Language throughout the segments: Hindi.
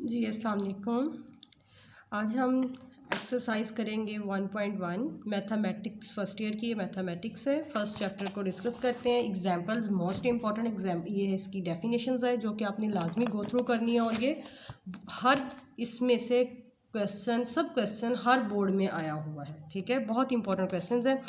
जी अस्सलाम वालेकुम। आज हम एक्सरसाइज करेंगे 1.1 मैथमेटिक्स फर्स्ट ईयर की। ये मैथमेटिक्स है, फर्स्ट चैप्टर को डिस्कस करते हैं। एग्जाम्पल्स मोस्ट इंपॉर्टेंट एग्जाम्पल ये है, इसकी डेफिनेशंस है जो कि आपने लाजमी गो थ्रू करनी है। और ये हर इसमें से सब क्वेश्चन हर बोर्ड में आया हुआ है, ठीक है। बहुत इंपॉर्टेंट क्वेश्चंस हैं।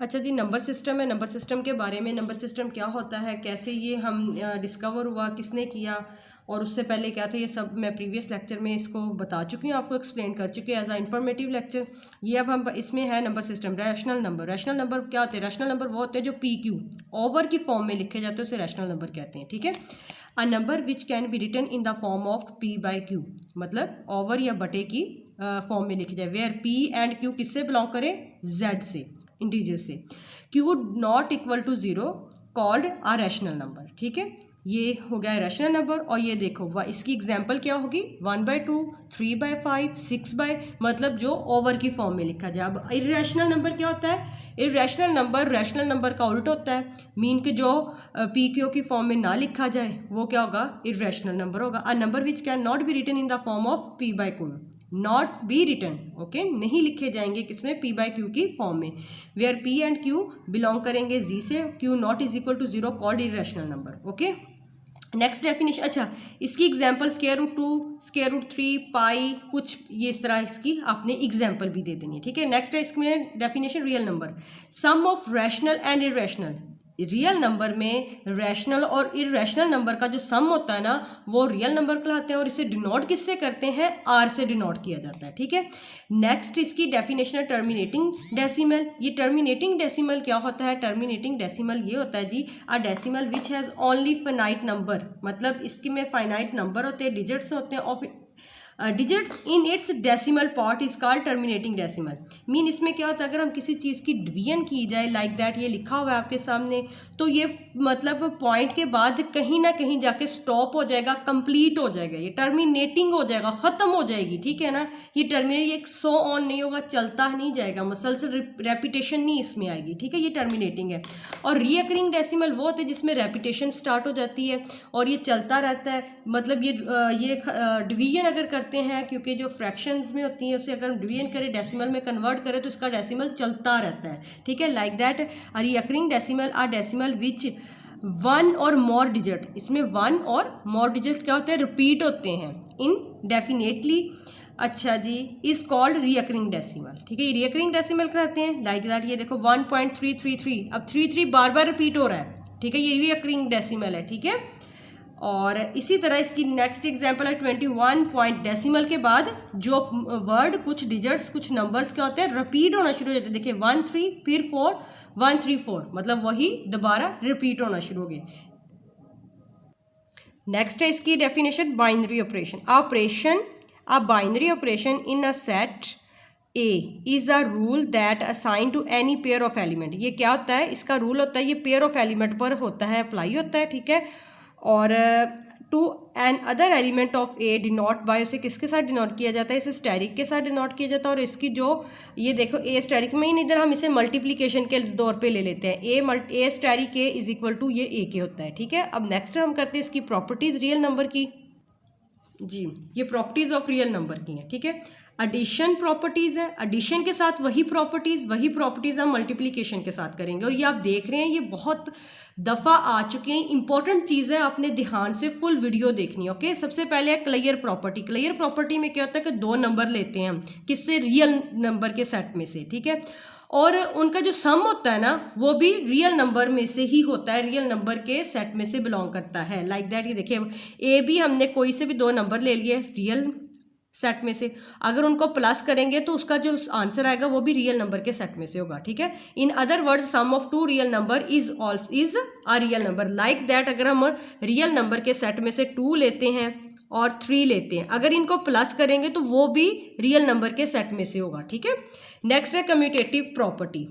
अच्छा जी, नंबर सिस्टम है। नंबर सिस्टम के बारे में, नंबर सिस्टम क्या होता है, कैसे ये हम डिस्कवर हुआ, किसने किया और उससे पहले क्या था, ये सब मैं प्रीवियस लेक्चर में इसको बता चुकी हूँ, आपको एक्सप्लेन कर चुकी हूँ एज आ इन्फॉर्मेटिव लेक्चर। ये अब हम इसमें है number system. Rational number, rational number क्या होते हैं? रैशनल नंबर वो होते हैं जो पी क्यू ओवर की फॉर्म में लिखे जाते हैं, उसे रैशनल नंबर कहते हैं, ठीक है। A number which can be written in the form of p by q, मतलब ओवर या बटे की फॉर्म में लिखी जाए। वेयर पी एंड क्यू किससे बिलोंग करे? जेड से, इंटीजर से। Q not equal to zero called a rational number, ठीक है। ये हो गया रैशनल नंबर। और ये देखो इसकी एग्जाम्पल क्या होगी? 1/2, 3/5, 6 मतलब जो ओवर की फॉर्म में लिखा जाए। अब इर्रेशनल नंबर क्या होता है? इर्रेशनल नंबर रैशनल नंबर का उल्टा होता है, मीन के जो पी क्यू की फॉर्म में ना लिखा जाए वो क्या होगा? इर्रेशनल नंबर होगा। A number which can not be written in the form of p by q, not be written, okay, नहीं लिखे जाएंगे किसमें? पी बाई क्यू की फॉर्म में। Where p and q belong करेंगे जी से, q not is equal to zero called irrational number, okay. Next definition, अच्छा इसकी example square root 2, square root 3, pi, कुछ ये इस तरह इसकी आपने एग्जाम्पल भी दे देनी है, ठीक है। नेक्स्ट है इसमें definition real number. Sum of rational and irrational, real number में रैशनल और इरेशनल नंबर का जो सम होता है ना, वो रियल नंबर कहलाते हैं। और इसे डिनोट किससे करते हैं? आर से डिनोट किया जाता है, ठीक है। नेक्स्ट इसकी डेफिनेशन है टर्मिनेटिंग डेसिमल। ये टर्मिनेटिंग डेसिमल क्या होता है? टर्मिनेटिंग डेसिमल ये होता है जी, a decimal which has only finite number, मतलब इसके में फाइनाइट नंबर होते हैं, डिजिट्स होते हैं, of digits in its decimal part is called terminating decimal. Mean इसमें क्या होता है, अगर हम किसी चीज़ की डिवीजन की जाए लाइक दैट, ये लिखा हुआ है आपके सामने, तो ये मतलब पॉइंट के बाद कहीं ना कहीं जाके स्टॉप हो जाएगा, कंप्लीट हो जाएगा, ये टर्मिनेटिंग हो जाएगा, ख़त्म हो जाएगी, ठीक है ना। ये टर्मिनेट, ये सो ऑन नहीं होगा, चलता नहीं जाएगा, मसलसल रेपिटेशन नहीं इसमें आएगी, ठीक है, ये टर्मिनेटिंग है। और रीअकरिंग डेसिमल वो होते हैं जिसमें रेपिटेशन स्टार्ट हो जाती है और ये चलता रहता है, मतलब ये डिवीजन अगर करते हैं, क्योंकि जो फ्रैक्शंस में होती हैं उसे अगर हम डिवीजन करें, डेसिमल में कन्वर्ट करें, तो इसका डेसिमल चलता रहता है, ठीक है। Like that a recurring decimal are decimal which one or more digit, इसमें वन और मोर डिजिट क्या होते हैं? रिपीट होते हैं इन डेफिनेटली। अच्छा जी, इज कॉल्ड रीअकरिंग डेसिमल, ठीक है। ये रीअकरिंग डेसिमल कहते हैं। लाइक दैट ये देखो 1.333, अब 33 बार बार रिपीट हो रहा है, ठीक है, ये रीअकरिंग डेसिमल है, ठीक है। और इसी तरह इसकी नेक्स्ट एग्जांपल है 21 पॉइंट डेसिमल के बाद जो वर्ड, कुछ डिजिट्स, कुछ नंबर्स क्या होते हैं? रिपीट होना शुरू हो जाते हैं। देखिए 1 3 फिर 4 1 3 4, मतलब वही दोबारा रिपीट होना शुरू हो गए। नेक्स्ट है इसकी definition binary operation. Operation, a binary operation in a set A is a rule that assign to any pair of element. ये क्या होता है? इसका रूल होता है, ये पेयर ऑफ एलिमेंट पर होता है, अप्लाई होता है, ठीक है। और to another element of A denote by, उसे किसके साथ डिनोट किया जाता है? इसे स्टेरिक के साथ डिनोट किया जाता है। और इसकी जो ये देखो ए स्टेरिक में ही, इधर हम इसे मल्टीप्लिकेशन के तौर पे ले लेते हैं। Asterisk A is equal to ये ए के होता है, ठीक है। अब नेक्स्ट हम करते हैं इसकी प्रॉपर्टीज रियल नंबर की। जी, ये प्रॉपर्टीज ऑफ रियल नंबर की हैं, ठीक है। एडिशन प्रॉपर्टीज है, एडिशन के साथ वही प्रॉपर्टीज हम मल्टीप्लिकेशन के साथ करेंगे। और ये आप देख रहे हैं, ये बहुत दफ़ा आ चुके हैं, इंपॉर्टेंट चीज़ है, आपने ध्यान से फुल वीडियो देखनी है, ओके। सबसे पहले है क्लियर प्रॉपर्टी। क्लियर प्रॉपर्टी में क्या होता है कि दो नंबर लेते हैं हम, किससे? रियल नंबर के सेट में से, ठीक है। और उनका जो सम होता है ना, वो भी रियल नंबर में से ही होता है, रियल नंबर के सेट में से बिलोंग करता है। लाइक दैट ये देखिए, ए भी हमने कोई से भी दो नंबर ले लिए रियल सेट में से, अगर उनको प्लस करेंगे तो उसका जो आंसर आएगा वो भी रियल नंबर के सेट में से होगा, ठीक है। In other words sum of two real number is a real number. Like that अगर हम रियल नंबर के सेट में से 2 लेते हैं और 3 लेते हैं, अगर इनको प्लस करेंगे तो वो भी रियल नंबर के सेट में से होगा, ठीक है। नेक्स्ट है commutative property.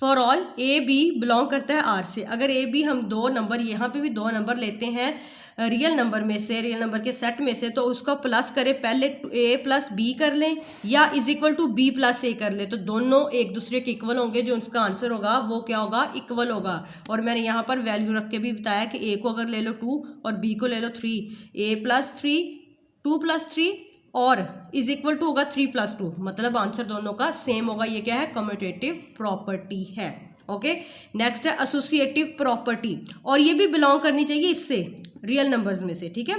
For all A B belong करता है आर से। अगर ए बी हम दो नंबर, यहाँ पे भी दो नंबर लेते हैं रियल नंबर में से, रियल नंबर के सेट में से, तो उसको प्लस करें, पहले ए प्लस बी कर लें या is equal to B plus A कर लें, तो दोनों एक दूसरे के इक्वल होंगे। जो उसका आंसर होगा वो क्या होगा? इक्वल होगा। और मैंने यहाँ पर वैल्यू रख के भी बताया कि ए को अगर ले लो 2 और बी को ले लो 3, ए प्लस 3 2+3 और इज इक्वल टू होगा 3+2, मतलब आंसर दोनों का सेम होगा। ये क्या है, कम्यूटेटिव प्रॉपर्टी है। ओके, नेक्स्ट है एसोसिएटिव प्रॉपर्टी, और ये भी बिलोंग करनी चाहिए इससे, रियल नंबर्स में से, ठीक है।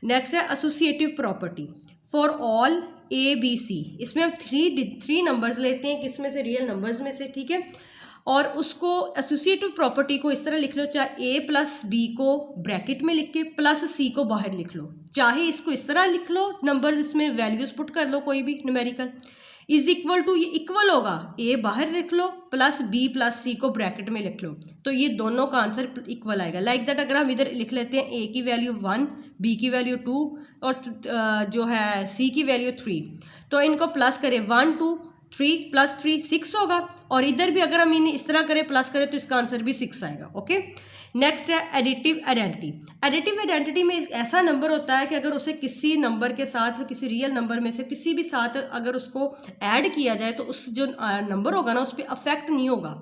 नेक्स्ट है associative property for all ABC, इसमें हम थ्री नंबर्स लेते हैं, किसमें से, रियल नंबर्स में से, ठीक है। और उसको एसोसिएटिव प्रॉपर्टी को इस तरह लिख लो, चाहे A+B को ब्रैकेट में लिख के +C को बाहर लिख लो, चाहे इसको इस तरह लिख लो, नंबर्स इसमें वैल्यूज पुट कर लो कोई भी न्यूमेरिकल, इज इक्वल टू, ये इक्वल होगा, A बाहर लिख लो +B+C को ब्रैकेट में लिख लो, तो ये दोनों का आंसर इक्वल आएगा। लाइक दैट अगर हम इधर लिख लेते हैं A की वैल्यू 1, B की वैल्यू 2 और जो है C की वैल्यू 3, तो इनको प्लस करें 1 2 3 + 3 6 होगा, और इधर भी अगर हम इन्हें इस तरह करें प्लस करें तो इसका आंसर भी 6 आएगा। ओके, नेक्स्ट है एडिटिव आइडेंटिटी। एडिटिव आइडेंटिटी में एक ऐसा नंबर होता है कि अगर उसे किसी नंबर के साथ, किसी रियल नंबर में से किसी भी साथ अगर उसको ऐड किया जाए तो उस जो नंबर होगा ना उस पर अफेक्ट नहीं होगा।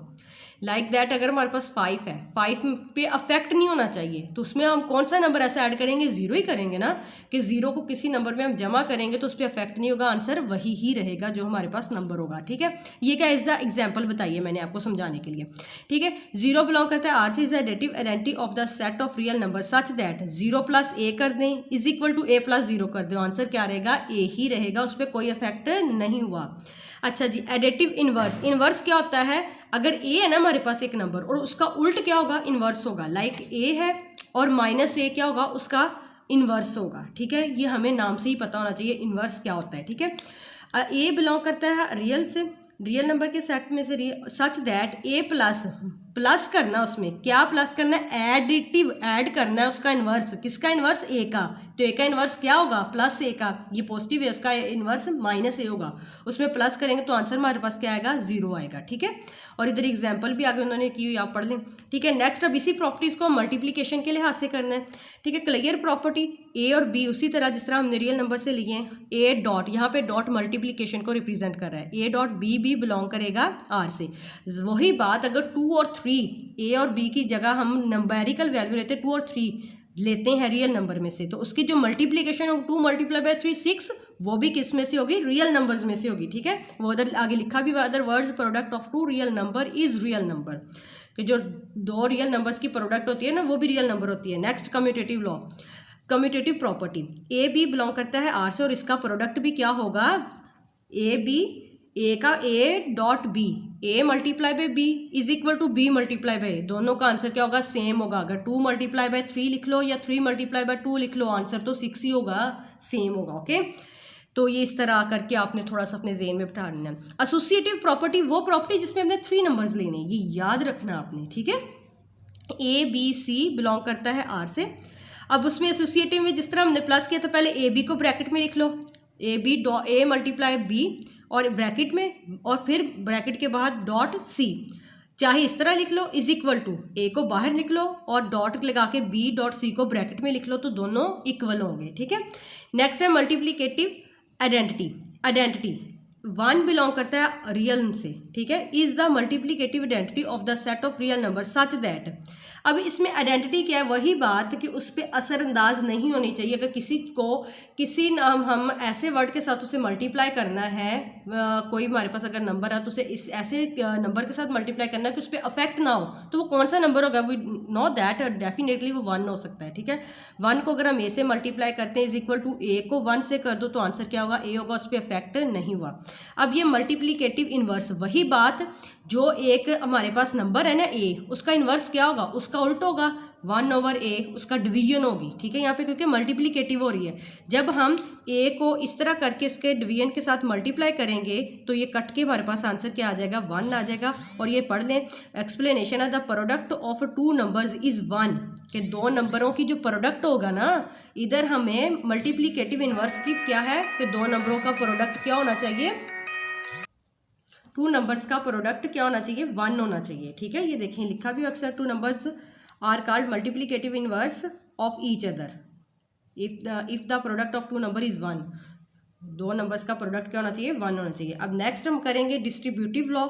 लाइक दैट अगर हमारे पास 5 है, 5 पे अफेक्ट नहीं होना चाहिए, तो उसमें हम कौन सा नंबर ऐसा ऐड करेंगे, 0 ही करेंगे ना, कि 0 को किसी नंबर में हम जमा करेंगे तो उस पर अफेक्ट नहीं होगा, आंसर वही ही रहेगा जो हमारे पास नंबर होगा, ठीक है। ये क्या एज एग्जाम्पल बताइए मैंने आपको समझाने के लिए, ठीक है। 0 बिलोंग करता है R से, is additive identity of the set of real number such that 0 + A कर दें इज इक्वल टू A + 0 कर दें, आंसर क्या रहेगा, A ही रहेगा, उस पर कोई अफेक्ट नहीं हुआ। अच्छा जी, एडिटिव इनवर्स। इनवर्स क्या होता है, अगर A है ना हमारे पास एक नंबर और उसका उल्ट क्या होगा, इनवर्स होगा। लाइक A है और -A क्या होगा, उसका इनवर्स होगा, ठीक है। ये हमें नाम से ही पता होना चाहिए इनवर्स क्या होता है, ठीक है। A बिलोंग करता है रियल से, रियल नंबर के सेट में से, सच दैट A+ प्लस करना, उसमें क्या प्लस करना है, एडिटिव, ऐड करना है उसका इन्वर्स, किसका इन्वर्स, A का, तो A का इन्वर्स क्या होगा, +A का, ये पॉजिटिव है, उसका इन्वर्स -A होगा, उसमें प्लस करेंगे तो आंसर हमारे पास क्या आएगा, 0 आएगा, ठीक है। और इधर एग्जाम्पल भी आगे उन्होंने की, आप पढ़ लें, ठीक है। नेक्स्ट अब इसी प्रॉपर्टीज को मल्टीप्लीकेशन के लिहाज से करना है, ठीक है। क्लियर प्रॉपर्टी A और B उसी तरह जिस तरह हमने रियल नंबर से लिए हैं, A डॉट, यहाँ पे डॉट मल्टीप्लीकेशन को रिप्रेजेंट कर रहा है, A डॉट B भी बिलोंग करेगा R से। वही बात अगर 2 और 3, A और B की जगह हम नंबरिकल वैल्यू लेते हैं 2 और 3 लेते हैं रियल नंबर में से, तो उसकी जो मल्टीप्लीकेशन हो 2 × 3 6, वो भी किस में से होगी, रियल नंबर्स में से होगी, ठीक है। वो उधर आगे लिखा भी, other words product of 2 real number is real number, कि जो 2 रियल नंबर्स की प्रोडक्ट होती है ना वो भी रियल नंबर होती है। Next commutative law, commutative property, A B belong करता है R से और इसका प्रोडक्ट भी क्या होगा, A का A dot B, A × B is equal to B × दोनों का आंसर क्या होगा, सेम होगा। अगर 2 × 3 लिख लो या 3 × 2 लिख लो, आंसर तो 6 ही होगा, सेम होगा। ओके, तो ये इस तरह करके आपने थोड़ा सा अपने जेहन में बिठा लेना। एसोसिएटिव प्रॉपर्टी वो प्रॉपर्टी जिसमें हमने 3 नंबर्स लेने, ये याद रखना आपने, ठीक है। A B C बिलोंग करता है R से। अब उसमें एसोसिएटिव में जिस तरह हमने प्लस किया, तो पहले A B को ब्रैकेट में लिख लो, A × B और ब्रैकेट में, और फिर ब्रैकेट के बाद डॉट C, चाहे इस तरह लिख लो, इज इक्वल टू A को बाहर लिख लो और डॉट लगा के B डॉट C को ब्रैकेट में लिख लो, तो दोनों इक्वल होंगे, ठीक है। नेक्स्ट है मल्टीप्लिकेटिव आइडेंटिटी 1 बिलोंग करता है रियल से, ठीक है। Is the multiplicative identity of the set of real number such that, अब इसमें आइडेंटिटी क्या है, वही बात कि उस पर असरअंदाज नहीं होनी चाहिए। अगर किसी नाम हम ऐसे वर्ड के साथ उसे मल्टीप्लाई करना है, कोई हमारे पास अगर नंबर है तो उसे इस ऐसे नंबर के साथ मल्टीप्लाई करना है कि उस पर अफेक्ट ना हो, तो वो कौन सा नंबर होगा, वी नो दैट डेफिनेटली वो 1 हो सकता है, ठीक है। 1 को अगर हम A से मल्टीप्लाई करते हैं इज इक्वल टू A को 1 से कर दो तो आंसर क्या होगा, A होगा, उस पर अफेक्ट नहीं हुआ। अब ये मल्टीप्लिकेटिव इन्वर्स, वही बात, जो एक हमारे पास नंबर है ना A, उसका इन्वर्स क्या होगा, उसका उल्ट होगा, 1/A उसका डिवीजन होगी, ठीक है। यहाँ पे क्योंकि मल्टीप्लिकेटिव हो रही है, जब हम A को इस तरह करके इसके डिवीजन के साथ मल्टीप्लाई करेंगे तो ये कट के हमारे पास आंसर क्या आ जाएगा, 1 आ जाएगा। और ये पढ़ लें, एक्सप्लेनेशन है the product of 2 numbers is 1, कि 2 नंबरों की जो प्रोडक्ट होगा ना, इधर हमें मल्टीप्लिकेटिव इन्वर्स की क्या है कि 2 नंबरों का प्रोडक्ट क्या होना चाहिए, 2 नंबर्स का प्रोडक्ट क्या होना चाहिए, 1 होना चाहिए, ठीक है। ये देखें लिखा भी अक्सर, 2 numbers are called multiplicative inverse of each other if the product of 2 number is 1, 2 numbers का प्रोडक्ट क्या होना चाहिए, 1 होना चाहिए। अब नेक्स्ट हम करेंगे डिस्ट्रीब्यूटिव लॉ।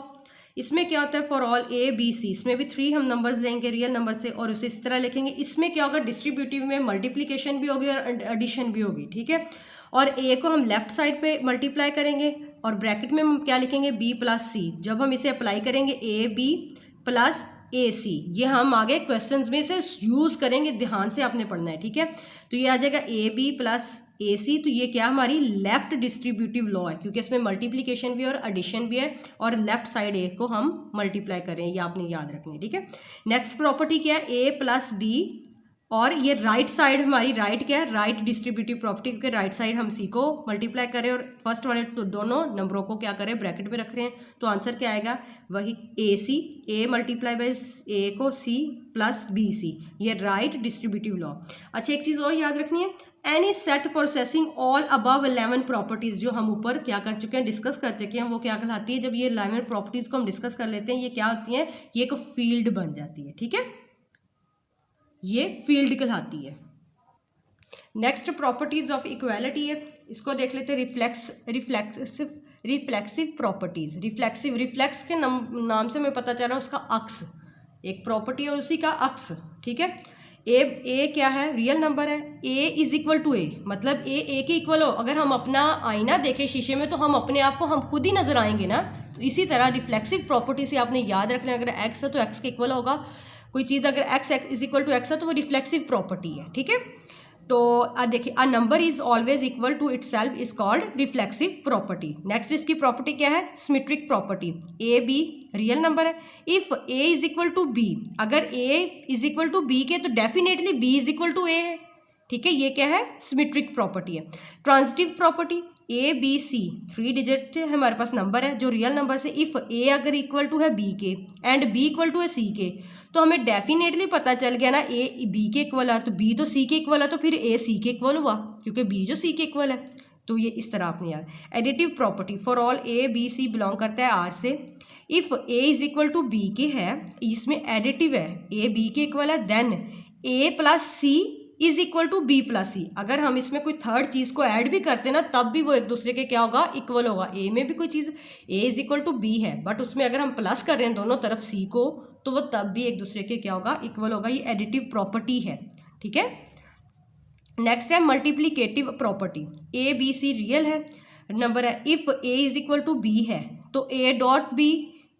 इसमें क्या होता है for all A B c, इसमें भी 3 हम नंबर्स लेंगे रियल नंबर से और उसे इस तरह लिखेंगे। इसमें क्या होगा, डिस्ट्रीब्यूटिव में मल्टीप्लिकेशन भी होगी और एडिशन भी होगी, ठीक है। और ए को हम लेफ्ट साइड पे मल्टीप्लाई करेंगे और ब्रैकेट में हम क्या लिखेंगे, बी प्लस सी। जब हम इसे अप्लाई करेंगे ए बी प्लस ए सी, ये हम आगे क्वेश्चंस में से यूज़ करेंगे, ध्यान से आपने पढ़ना है, ठीक है। तो ये आ जाएगा ए बी प्लस ए सी, तो ये क्या हमारी लेफ्ट डिस्ट्रीब्यूटिव लॉ है, क्योंकि इसमें मल्टीप्लिकेशन भी और एडिशन भी है और लेफ्ट साइड ए को हम मल्टीप्लाई करें, ये आपने याद रखनी है, ठीक है। नेक्स्ट प्रॉपर्टी क्या है, ए प्लस बी, और ये राइट साइड हमारी राइट क्या है, राइट डिस्ट्रीब्यूटिव प्रॉपर्टी, क्योंकि राइट साइड हम सी को मल्टीप्लाई करें और फर्स्ट वाले तो दोनों नंबरों को क्या करें, ब्रैकेट में रख रहे हैं, तो आंसर क्या आएगा, वही ए सी, ए मल्टीप्लाई बाई ए को सी प्लस बी सी, ये राइट डिस्ट्रीब्यूटिव लॉ। अच्छा एक चीज़ और याद रखनी है, any set processing all above 11 properties, जो हम ऊपर क्या कर चुके हैं, डिस्कस कर चुके हैं, वो क्या कहलाती है, जब ये 11 प्रॉपर्टीज़ को हम डिस्कस कर लेते हैं, ये क्या होती हैं, ये एक फील्ड बन जाती है, ठीक है, ये फील्ड कहलाती है। नेक्स्ट प्रॉपर्टीज ऑफ इक्वालिटी है, इसको देख लेते हैं, रिफ्लेक्सिव प्रॉपर्टीज। रिफ्लेक्स के नाम से हमें पता चल रहा है उसका अक्स, एक प्रॉपर्टी है और उसी का अक्स, ठीक है। ए क्या है, रियल नंबर है, ए इज इक्वल टू ए, मतलब ए के इक्वल हो। अगर हम अपना आईना देखें शीशे में तो हम अपने आप को हम खुद ही नजर आएंगे ना, तो इसी तरह रिफ्लेक्सिव प्रॉपर्टी से आपने याद रखना है, अगर एक्स है तो एक्स के इक्वल होगा, कोई चीज़ अगर x is equal to x है तो वो रिफ्लेक्सिव प्रॉपर्टी है, ठीक है। तो देखिए, a number is always equal to itself is called reflexive property. Next इसकी प्रॉपर्टी क्या है, सिमेट्रिक प्रॉपर्टी। ए बी रियल नंबर है, if A is equal to B, अगर A is equal to B के तो definitely B is equal to A है, ठीक है, ये क्या है, सिमेट्रिक प्रॉपर्टी है। Transitive property, A B C 3 digit है हमारे पास नंबर है जो रियल नंबर से, इफ़ ए अगर इक्वल टू है बी के एंड बी इक्वल टू है सी के, तो हमें डेफिनेटली पता चल गया ना, ए बी के इक्वल है तो बी तो सी के इक्वल है, तो फिर ए सी के इक्वल हुआ क्योंकि बी जो सी के इक्वल है, तो ये इस तरह आपने याद। Additive property, for all A B C belong करता है आर से, if A is equal to B के है, इसमें एडिटिव है, ए बी के इक्वल है, then A plus C is equal to B plus C. अगर हम इसमें कोई थर्ड चीज़ को ऐड भी करते हैं ना, तब भी वो एक दूसरे के क्या होगा, इक्वल होगा। ए में भी कोई चीज़ ए इज इक्वल टू बी है, बट उसमें अगर हम प्लस कर रहे हैं दोनों तरफ सी को, तो वो तब भी एक दूसरे के क्या होगा, इक्वल होगा। ये एडिटिव प्रॉपर्टी है, ठीक है। नेक्स्ट है multiplicative property. A B c real है नंबर है, if A is equal to b है तो a dot b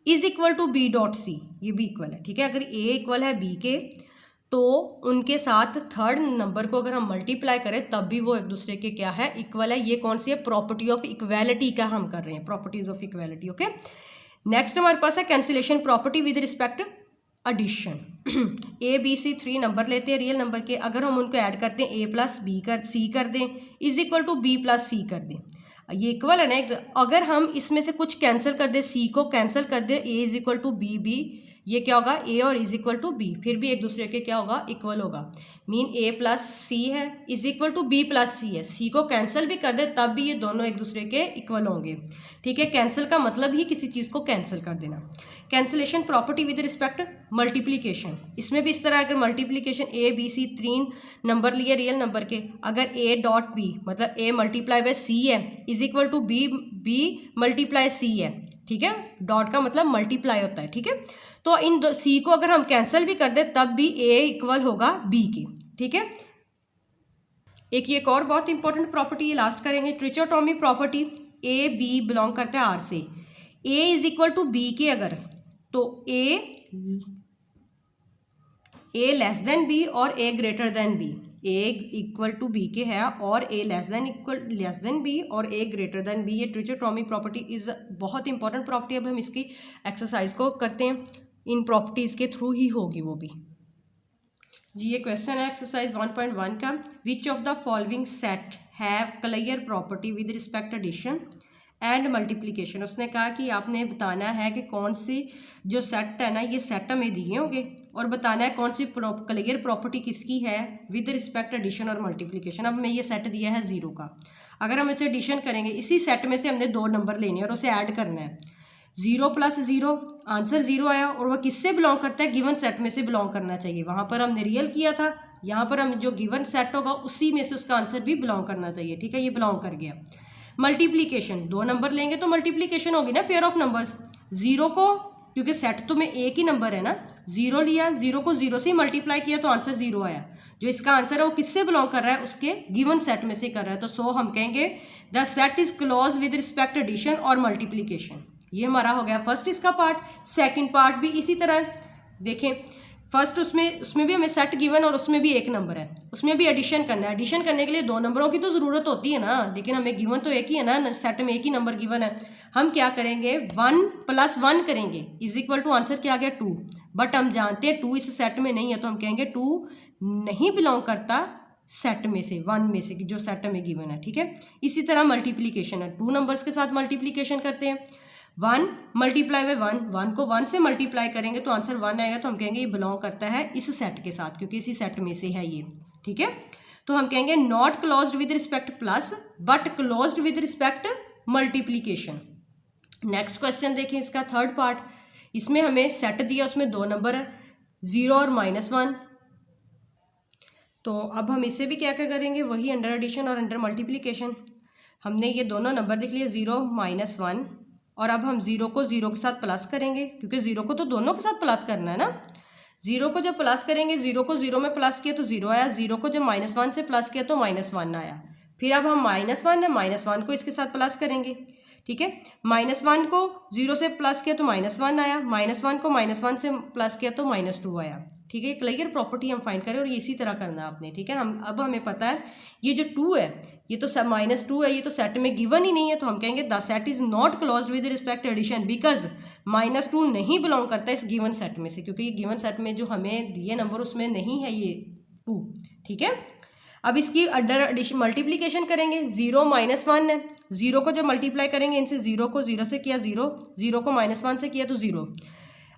is equal to b dot c, ये भी इक्वल है, ठीक है। अगर ए इक्वल है बी के तो उनके साथ थर्ड नंबर को अगर हम मल्टीप्लाई करें तब भी वो एक दूसरे के क्या है, इक्वल है। ये कौन सी है, प्रॉपर्टी ऑफ इक्वालिटी का हम कर रहे हैं, properties of equality, okay. Next हमारे पास है cancellation property with respect addition. A B C 3 number लेते हैं रियल नंबर के, अगर हम उनको ऐड करते हैं ए प्लस बी कर सी कर दें is equal to B plus C कर दें, ये इक्वल है ना। अगर हम इसमें से कुछ कैंसिल कर दें, सी को कैंसिल कर दें, A is equal to B, B ये क्या होगा, ए और इज इक्वल टू बी, फिर भी एक दूसरे के क्या होगा, इक्वल होगा। मीन ए प्लस सी है is equal to B plus C है, सी को कैंसिल भी कर दे तब भी ये दोनों एक दूसरे के इक्वल होंगे, ठीक है। कैंसिल का मतलब ही किसी चीज़ को कैंसिल कर देना। Cancellation property with respect multiplication, इसमें भी इस तरह अगर multiplication a B C 3 number लिए रियल नंबर के, अगर ए डॉट बी मतलब ए मल्टीप्लाई बाय सी है is equal to B, B multiply C है, ठीक है। डॉट का मतलब मल्टीप्लाई होता है, ठीक है। तो इन दो सी को अगर हम कैंसिल भी कर दे तब भी ए इक्वल होगा बी के, ठीक है। एक और बहुत इंपॉर्टेंट प्रॉपर्टी, ये लास्ट करेंगे, trichotomy property. A B belong करता है आर से, A is equal to B के अगर, तो ए लेस देन बी और A greater than B, A equal to B के है और ए लेस देन बी और ए ग्रेटर देन बी, ये ट्रिचोटोमी प्रॉपर्टी इज बहुत इंपॉर्टेंट प्रॉपर्टी। अब हम इसकी एक्सरसाइज को करते हैं, इन प्रॉपर्टीज़ के थ्रू ही होगी वो भी जी। ये क्वेश्चन है एक्सरसाइज 1.1 का, which of the following set have clear property with respect addition and multiplication. उसने कहा कि आपने बताना है कि कौन सी जो सेट है ना, ये सेट हमें दिए होंगे और बताना है कौन सी क्लियर प्रॉपर्टी किसकी है विद रिस्पेक्ट एडिशन और मल्टीप्लिकेशन। अब हमें ये सेट दिया है 0 का, अगर हम इसे एडिशन करेंगे, इसी सेट में से हमने 2 नंबर लेने और उसे ऐड करना है, 0 प्लस 0 आंसर 0 आया, और वह किससे बिलोंग करता है, गिवन सेट में से बिलोंग करना चाहिए। वहाँ पर हमने रियल किया था, यहाँ पर हम जो गिवन सेट होगा उसी में से उसका आंसर भी बिलोंग करना चाहिए, ठीक है। ये बिलोंग कर गया। मल्टीप्लिकेशन, 2 नंबर लेंगे तो मल्टीप्लिकेशन होगी ना, पेयर ऑफ नंबर्स, 0 को क्योंकि सेट तो में एक ही नंबर है ना, 0 लिया, 0 को 0 से ही मल्टीप्लाई किया तो आंसर 0 आया। जो इसका आंसर है वो किससे बिलोंग कर रहा है, उसके गिवन सेट में से कर रहा है। तो सो हम कहेंगे the set is close with respect addition और मल्टीप्लीकेशन। ये हमारा हो गया फर्स्ट इसका पार्ट। सेकंड पार्ट भी इसी तरह देखें, फर्स्ट उसमें भी हमें सेट गिवन और उसमें भी एक नंबर है, उसमें भी एडिशन करना है। एडिशन करने के लिए 2 नंबरों की तो ज़रूरत होती है ना, लेकिन हमें गिवन तो एक ही है ना, सेट में एक ही नंबर गिवन है। हम क्या करेंगे, 1 + 1 करेंगे इज इक्वल टू आंसर क्या आ गया 2। बट हम जानते हैं 2 इस सेट में नहीं है, तो हम कहेंगे 2 नहीं बिलोंग करता सेट में से, 1 में से जो सेट में गिवन है। ठीक है, इसी तरह मल्टीप्लीकेशन है, 2 नंबर्स के साथ मल्टीप्लीकेशन करते हैं। 1 मल्टीप्लाई बाय 1, 1 को 1 से मल्टीप्लाई करेंगे तो आंसर 1 आएगा। तो हम कहेंगे ये बिलोंग करता है इस सेट के साथ, क्योंकि इसी सेट में से है ये। ठीक है, तो हम कहेंगे not closed with respect plus but closed with respect multiplication. Next question देखें, इसका थर्ड पार्ट। इसमें हमें सेट दिया, उसमें 2 नंबर है, 0 और -1। तो अब हम इसे भी क्या क्या करेंगे, वही अंडर एडिशन और अंडर मल्टीप्लीकेशन। हमने ये दोनों नंबर लिख लिए, 0 -1, और अब हम 0 को 0 के साथ प्लस करेंगे, क्योंकि 0 को तो दोनों के साथ प्लस करना है ना। 0 को जब प्लस करेंगे, 0 को 0 में प्लस किया तो 0 आया, 0 को जब -1 से प्लस किया तो -1 आया। फिर अब हम -1 है, -1 को इसके साथ प्लस करेंगे। ठीक है, -1 को 0 से प्लस किया तो -1 आया, -1 को -1 से प्लस किया तो -2 आया। ठीक है, क्लियर प्रॉपर्टी हम फाइंड करें और ये इसी तरह करना है आपने। ठीक है, अब हमें पता है ये जो 2 है ये तो -2 है, ये तो सेट में गिवन ही नहीं है। तो हम कहेंगे the set is not closed with respect addition because -2 नहीं बिलोंग करता इस गिवन सेट में से, क्योंकि ये गिवन सेट में जो हमें दिए नंबर उसमें नहीं है ये 2। ठीक है, अब इसकी अंडर एडिशन मल्टीप्लीकेशन करेंगे, 0 -1 है, 0 को जब मल्टीप्लाई करेंगे इनसे, 0 को 0 से किया 0, 0 को -1 से किया तो 0,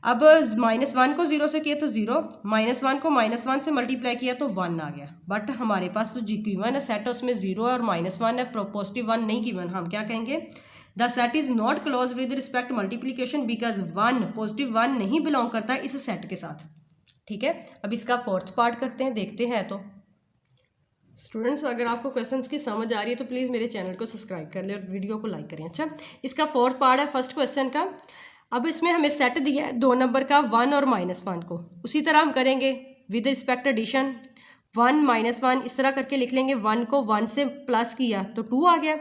अब -1 को 0 से किया तो 0, -1 को -1 से मल्टीप्लाई किया तो 1 आ गया। बट हमारे पास तो गिवन है सेट, उसमें 0 और -1 है, पॉजिटिव 1 नहीं गिवन। हम क्या कहेंगे, the set is not close with respect multiplication because 1 +1 नहीं बिलोंग करता इस सेट के साथ। ठीक है, अब इसका फोर्थ पार्ट करते हैं, देखते हैं। तो स्टूडेंट्स, अगर आपको क्वेश्चंस की समझ आ रही है तो प्लीज़ मेरे चैनल को सब्सक्राइब कर लें और वीडियो को लाइक करें। अच्छा, इसका फोर्थ पार्ट है फर्स्ट क्वेश्चन का। अब इसमें हमें सेट दिया है 2 नंबर का, 1 और -1 को। उसी तरह हम करेंगे विद रिस्पेक्ट एडिशन, 1 -1 इस तरह करके लिख लेंगे। 1 को 1 से प्लस किया तो 2 आ गया,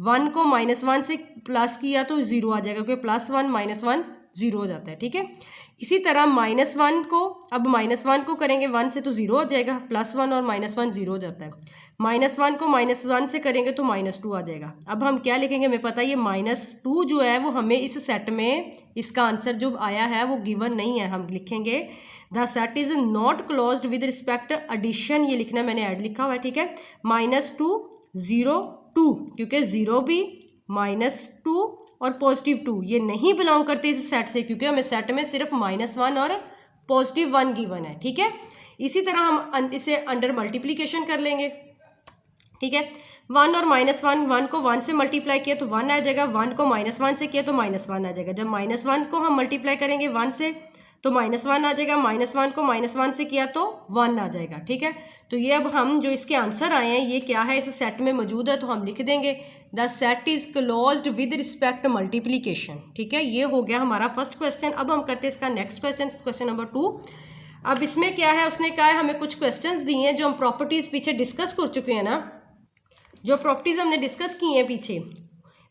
1 को -1 से प्लस किया तो 0 आ जाएगा, क्योंकि +1 -1 0 हो जाता है। ठीक है, इसी तरह -1 को, अब -1 को करेंगे 1 से तो 0 हो जाएगा, +1 और -1 0 हो जाता है। -1 को -1 से करेंगे तो -2 आ जाएगा। अब हम क्या लिखेंगे, हमें पता है ये -2 जो है वो हमें इस सेट में इसका आंसर जो आया है वो गिवन नहीं है। हम लिखेंगे the set is not closed with respect addition, ये लिखना है, मैंने ऐड लिखा हुआ है। ठीक है, -2 0 2, क्योंकि 0 भी -2 और +2 ये नहीं बिलोंग करते इस सेट से, क्योंकि हमें सेट में सिर्फ -1 और +1 गिवन है। ठीक है, इसी तरह हम इसे अंडर मल्टीप्लीकेशन कर लेंगे। ठीक है, 1 और -1, 1 को 1 से मल्टीप्लाई किया तो 1 आ जाएगा, 1 को -1 से किया तो -1 आ जाएगा। जब -1 को हम मल्टीप्लाई करेंगे 1 से तो -1 आ जाएगा, -1 को -1 से किया तो 1 आ जाएगा। ठीक है, तो ये अब हम जो इसके आंसर आए हैं ये क्या है, इस सेट में मौजूद है, तो हम लिख देंगे the set is closed with respect multiplication. ठीक है, ये हो गया हमारा फर्स्ट क्वेश्चन। अब हम करते हैं इसका नेक्स्ट क्वेश्चन, क्वेश्चन नंबर 2। अब इसमें क्या है, उसने कहा है हमें कुछ क्वेश्चंस दिए हैं जो हम प्रॉपर्टीज़ पीछे डिस्कस कर चुके हैं ना, जो प्रॉपर्टीज़ हमने डिस्कस की हैं पीछे,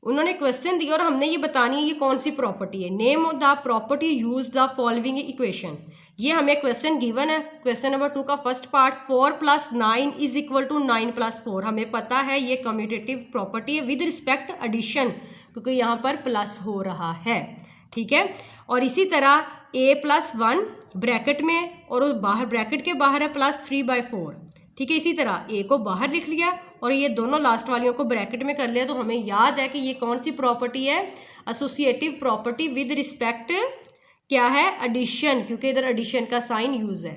उन्होंने क्वेश्चन दिया और हमने ये बतानी है ये कौन सी प्रॉपर्टी है। Name of the property use the following equation, ये हमें क्वेश्चन गिवन है। क्वेश्चन नंबर 2 का फर्स्ट पार्ट, 4 + 9 = 9 + 4। हमें पता है ये कम्यूटेटिव प्रॉपर्टी है विद रिस्पेक्ट एडिशन, क्योंकि यहाँ पर प्लस हो रहा है। ठीक है, और इसी तरह a+1 ब्रैकेट में और बाहर ब्रैकेट के बाहर है +3/4। ठीक है, इसी तरह a को बाहर लिख लिया और ये दोनों लास्ट वालियों को ब्रैकेट में कर लिया। तो हमें याद है कि ये कौन सी प्रॉपर्टी है, एसोसिएटिव प्रॉपर्टी विद रिस्पेक्ट क्या है, एडिशन, क्योंकि इधर एडिशन का साइन यूज है।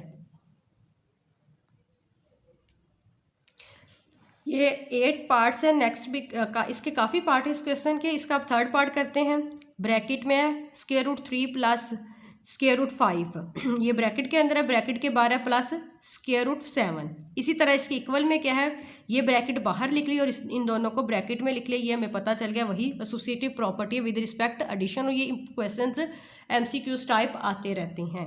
ये 8 पार्ट्स हैं। नेक्स्ट भी इसके काफ़ी पार्ट है इस क्वेश्चन के। इसका अब थर्ड पार्ट करते हैं। ब्रैकेट में है √3 + स्क्वायर रूट 5, ये ब्रैकेट के अंदर है, ब्रैकेट के बाहर है प्लस स्क्वायर रूट 7। इसी तरह इसके इक्वल में क्या है, ये ब्रैकेट बाहर लिख ली और इन दोनों को ब्रैकेट में लिख लिया, ये हमें पता चल गया वही associative property with respect addition. और ये क्वेश्चंस MCQs टाइप आते रहते हैं।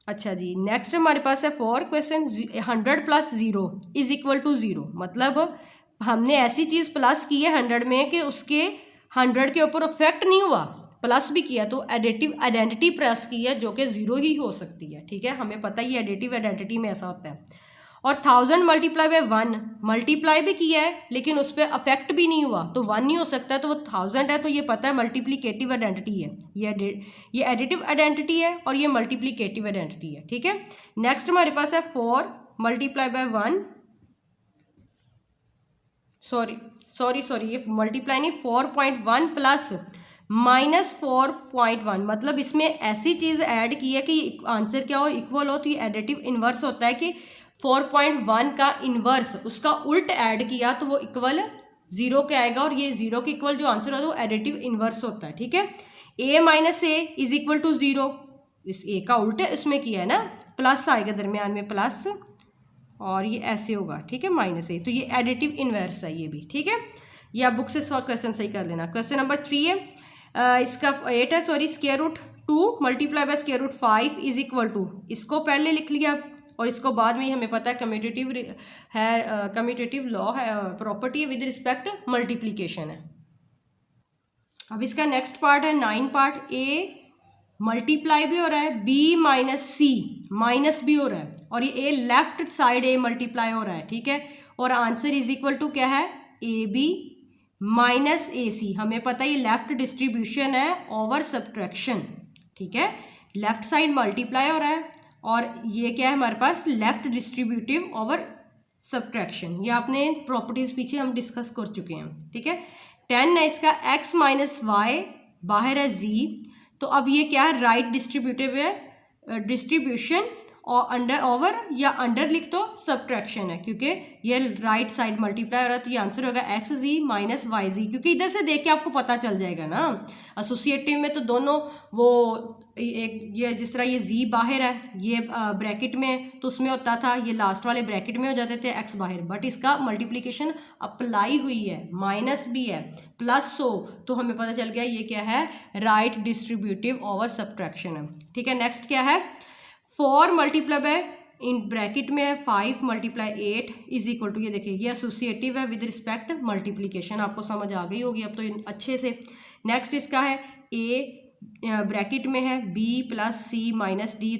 अच्छा जी, नेक्स्ट हमारे पास है 4 question. 100 plus 0 is equal to 0, मतलब हमने ऐसी चीज़ प्लस की है 100 में कि उसके 100 के ऊपर इफेक्ट नहीं हुआ, प्लस भी किया तो एडिटिव आइडेंटिटी प्रेस की है जो कि 0 ही हो सकती है। ठीक है, हमें पता ही एडिटिव आइडेंटिटी में ऐसा होता है। और 1000 मल्टीप्लाई बाय 1 मल्टीप्लाई भी किया है लेकिन उस पर अफेक्ट भी नहीं हुआ तो 1 नहीं हो सकता, तो वो 1000 है, तो ये पता है मल्टीप्लिकेटिव आइडेंटिटी है। ये एडिटिव आइडेंटिटी है और ये मल्टीप्लिकेटिव आइडेंटिटी है। ठीक है, नेक्स्ट हमारे पास है 4 मल्टीप्लाई बाय 1, सॉरी ये मल्टीप्लाई नहीं, 4.1 प्लस -4.1, मतलब इसमें ऐसी चीज़ ऐड की है कि आंसर क्या हो, इक्वल हो, तो ये एडिटिव इन्वर्स होता है कि 4.1 का इन्वर्स उसका उल्ट ऐड किया तो वो इक्वल 0 के आएगा, और ये 0 के इक्वल जो आंसर होता है वो एडिटिव इन्वर्स होता है। ठीक है, a minus a is equal to 0, इस a का उल्ट इसमें किया है ना, प्लस आएगा दरमियान में प्लस, और ये ऐसे होगा। ठीक है, माइनस ए, तो ये एडिटिव इन्वर्स है ये भी। ठीक है, ये आप बुक से क्वेश्चन सही कर लेना। क्वेश्चन नंबर 3 है, इसका 8 है, sorry, square root 2 multiply by square root 5 is equal to, इसको पहले लिख लिया और इसको बाद में ही हमें पता है कम्यूटेटिव है, कम्यूटेटिव लॉ है, प्रॉपर्टी है विद रिस्पेक्ट मल्टीप्लिकेशन है। अब इसका नेक्स्ट पार्ट है 9 पार्ट। ए मल्टीप्लाई भी हो रहा है, बी माइनस सी माइनस भी हो रहा है, और ये ए लेफ्ट साइड ए मल्टीप्लाई हो रहा है। ठीक है, और आंसर इज इक्वल टू क्या है, ए बी माइनस ए सी। हमें पता है ये लेफ्ट डिस्ट्रीब्यूशन है ओवर सब्ट्रैक्शन। ठीक है, लेफ्ट साइड मल्टीप्लाई हो रहा है और ये क्या है हमारे पास, लेफ्ट डिस्ट्रीब्यूटिव ओवर सब्ट्रैक्शन। ये आपने प्रॉपर्टीज पीछे हम डिस्कस कर चुके हैं। ठीक है, 10 है इसका, x माइनस वाई, बाहर है z, तो अब ये क्या है, राइट डिस्ट्रीब्यूटिव है, डिस्ट्रीब्यूशन और अंडर ओवर या अंडर लिख दो सब्ट्रैक्शन है, क्योंकि ये राइट साइड मल्टीप्लाई हो रहा है, तो ये आंसर होगा एक्स जी माइनस वाई जी, क्योंकि इधर से देख के आपको पता चल जाएगा ना। एसोसिएटिव में तो दोनों वो एक, ये जिस तरह ये जी बाहर है, ये ब्रैकेट में, तो उसमें होता था ये लास्ट वाले ब्रैकेट में हो जाते थे एक्स बाहर, बट इसका मल्टीप्लिकेशन अप्लाई हुई है, माइनस भी है प्लस हो, तो हमें पता चल गया ये क्या है, राइट डिस्ट्रीब्यूटिव ओवर सब्ट्रैक्शन है। ठीक है, नेक्स्ट क्या है, 4 मल्टीप्लाई बाय इन ब्रैकेट में है 5 मल्टीप्लाई 8 इज इक्वल टू, ये देखिए ये एसोसिएटिव है विद रिस्पेक्ट मल्टीप्लिकेशन, आपको समझ आ गई होगी अब तो अच्छे से। नेक्स्ट इसका है ए ब्रैकेट में है बी प्लस सी माइनस डी,